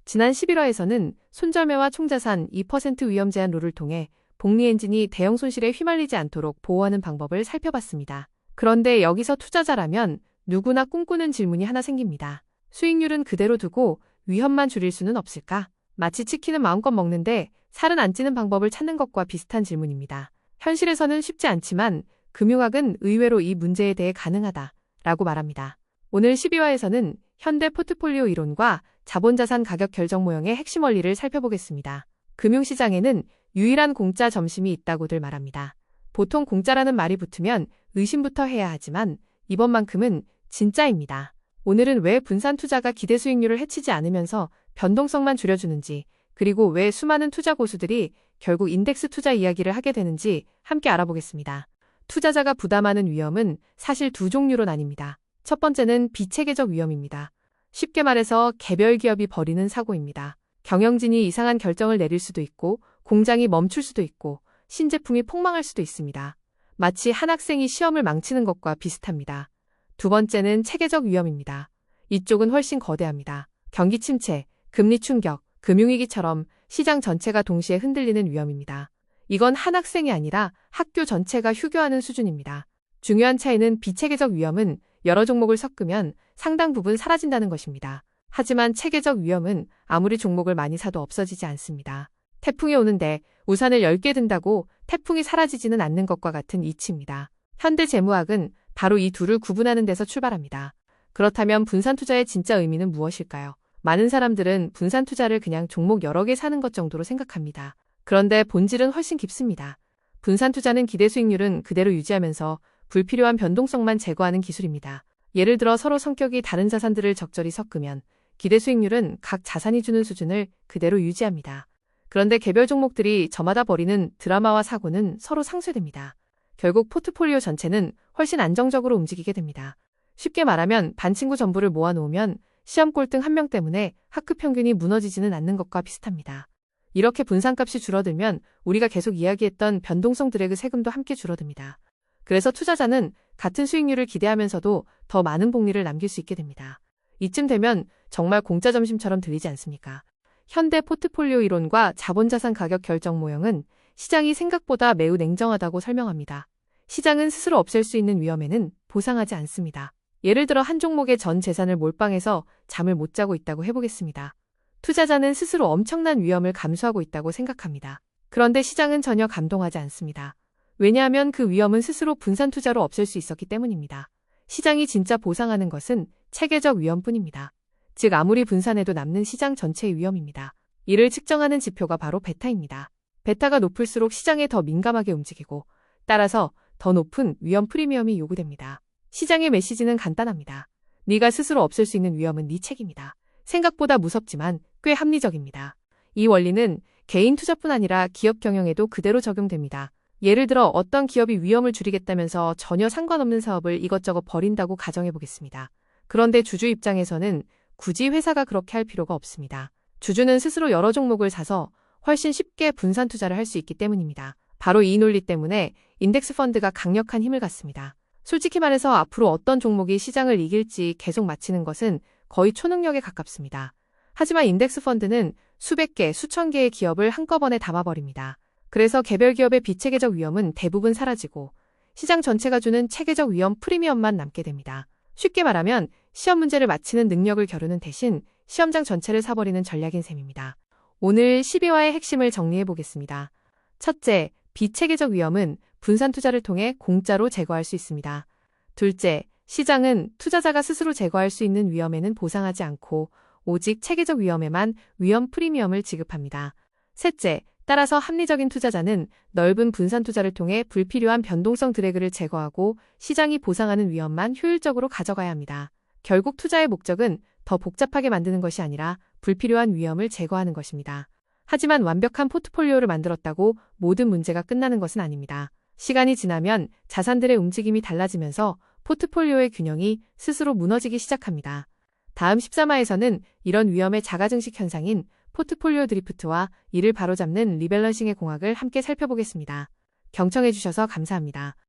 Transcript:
지난 11화에서는 손절매와 총자산 2% 위험 제한 룰을 통해 복리 엔진이 대형 손실에 휘말리지 않도록 보호하는 방법을 살펴봤습니다. 그런데 여기서 투자자라면 누구나 꿈꾸는 질문이 하나 생깁니다. 수익률은 그대로 두고 위험만 줄일 수는 없을까? 마치 치킨은 마음껏 먹는데 살은 안 찌는 방법을 찾는 것과 비슷한 질문입니다. 현실에서는 쉽지 않지만 금융학은 의외로 이 문제에 대해 가능하다라고 말합니다. 오늘 12화에서는 현대 포트폴리오 이론과 자본자산 가격 결정 모형의 핵심 원리를 살펴보겠습니다. 금융시장에는 유일한 공짜 점심이 있다고들 말합니다. 보통 공짜라는 말이 붙으면 의심부터 해야 하지만 이번만큼은 진짜입니다. 오늘은 왜 분산 투자가 기대 수익률을 해치지 않으면서 변동성만 줄여주는지, 그리고 왜 수많은 투자 고수들이 결국 인덱스 투자 이야기를 하게 되는지 함께 알아보겠습니다. 투자자가 부담하는 위험은 사실 두 종류로 나뉩니다. 첫 번째는 비체계적 위험입니다. 쉽게 말해서 개별 기업이 벌이는 사고입니다. 경영진이 이상한 결정을 내릴 수도 있고, 공장이 멈출 수도 있고, 신제품이 폭망할 수도 있습니다. 마치 한 학생이 시험을 망치는 것과 비슷합니다. 두 번째는 체계적 위험입니다. 이쪽은 훨씬 거대합니다. 경기 침체, 금리 충격, 금융위기처럼 시장 전체가 동시에 흔들리는 위험입니다. 이건 한 학생이 아니라 학교 전체가 휴교하는 수준입니다. 중요한 차이는 비체계적 위험은 여러 종목을 섞으면 상당 부분 사라진다는 것입니다. 하지만 체계적 위험은 아무리 종목을 많이 사도 없어지지 않습니다. 태풍이 오는데 우산을 10개 든다고 태풍이 사라지지는 않는 것과 같은 이치입니다. 현대재무학은 바로 이 둘을 구분하는 데서 출발합니다. 그렇다면 분산 투자의 진짜 의미는 무엇일까요? 많은 사람들은 분산 투자를 그냥 종목 여러 개 사는 것 정도로 생각합니다. 그런데 본질은 훨씬 깊습니다. 분산 투자는 기대 수익률은 그대로 유지하면서 불필요한 변동성만 제거하는 기술입니다. 예를 들어 서로 성격이 다른 자산들을 적절히 섞으면 기대 수익률은 각 자산이 주는 수준을 그대로 유지합니다. 그런데 개별 종목들이 저마다 벌이는 드라마와 사고는 서로 상쇄됩니다. 결국 포트폴리오 전체는 훨씬 안정적으로 움직이게 됩니다. 쉽게 말하면 반 친구 전부를 모아놓으면 시험 꼴등 한 명 때문에 학급 평균이 무너지지는 않는 것과 비슷합니다. 이렇게 분산값이 줄어들면 우리가 계속 이야기했던 변동성 드래그 세금도 함께 줄어듭니다. 그래서 투자자는 같은 수익률을 기대하면서도 더 많은 복리를 남길 수 있게 됩니다. 이쯤 되면 정말 공짜 점심처럼 들리지 않습니까? 현대 포트폴리오 이론과 자본자산 가격 결정 모형은 시장이 생각보다 매우 냉정하다고 설명합니다. 시장은 스스로 없앨 수 있는 위험에는 보상하지 않습니다. 예를 들어 한 종목의 전 재산을 몰빵해서 잠을 못 자고 있다고 해보겠습니다. 투자자는 스스로 엄청난 위험을 감수하고 있다고 생각합니다. 그런데 시장은 전혀 감동하지 않습니다. 왜냐하면 그 위험은 스스로 분산 투자로 없앨 수 있었기 때문입니다. 시장이 진짜 보상하는 것은 체계적 위험뿐입니다. 즉 아무리 분산해도 남는 시장 전체의 위험입니다. 이를 측정하는 지표가 바로 베타입니다. 베타가 높을수록 시장에 더 민감하게 움직이고 따라서 더 높은 위험 프리미엄이 요구됩니다. 시장의 메시지는 간단합니다. 네가 스스로 없앨 수 있는 위험은 네 책임이다. 생각보다 무섭지만 꽤 합리적입니다. 이 원리는 개인 투자뿐 아니라 기업 경영에도 그대로 적용됩니다. 예를 들어 어떤 기업이 위험을 줄이겠다면서 전혀 상관없는 사업을 이것저것 벌인다고 가정해보겠습니다. 그런데 주주 입장에서는 굳이 회사가 그렇게 할 필요가 없습니다. 주주는 스스로 여러 종목을 사서 훨씬 쉽게 분산 투자를 할 수 있기 때문입니다. 바로 이 논리 때문에 인덱스 펀드가 강력한 힘을 갖습니다. 솔직히 말해서 앞으로 어떤 종목이 시장을 이길지 계속 맞히는 것은 거의 초능력에 가깝습니다. 하지만 인덱스 펀드는 수백 개, 수천 개의 기업을 한꺼번에 담아버립니다. 그래서 개별 기업의 비체계적 위험은 대부분 사라지고 시장 전체가 주는 체계적 위험 프리미엄만 남게 됩니다. 쉽게 말하면 시험 문제를 맞히는 능력을 겨루는 대신 시험장 전체를 사버리는 전략인 셈입니다. 오늘 12화의 핵심을 정리해 보겠습니다. 첫째, 비체계적 위험은 분산 투자를 통해 공짜로 제거할 수 있습니다. 둘째, 시장은 투자자가 스스로 제거할 수 있는 위험에는 보상하지 않고 오직 체계적 위험에만 위험 프리미엄을 지급합니다. 셋째, 따라서 합리적인 투자자는 넓은 분산 투자를 통해 불필요한 변동성 드래그를 제거하고 시장이 보상하는 위험만 효율적으로 가져가야 합니다. 결국 투자의 목적은 더 복잡하게 만드는 것이 아니라 불필요한 위험을 제거하는 것입니다. 하지만 완벽한 포트폴리오를 만들었다고 모든 문제가 끝나는 것은 아닙니다. 시간이 지나면 자산들의 움직임이 달라지면서 포트폴리오의 균형이 스스로 무너지기 시작합니다. 다음 13화에서는 이런 위험의 자가증식 현상인 포트폴리오 드리프트와 이를 바로잡는 리밸런싱의 공학을 함께 살펴보겠습니다. 경청해주셔서 감사합니다.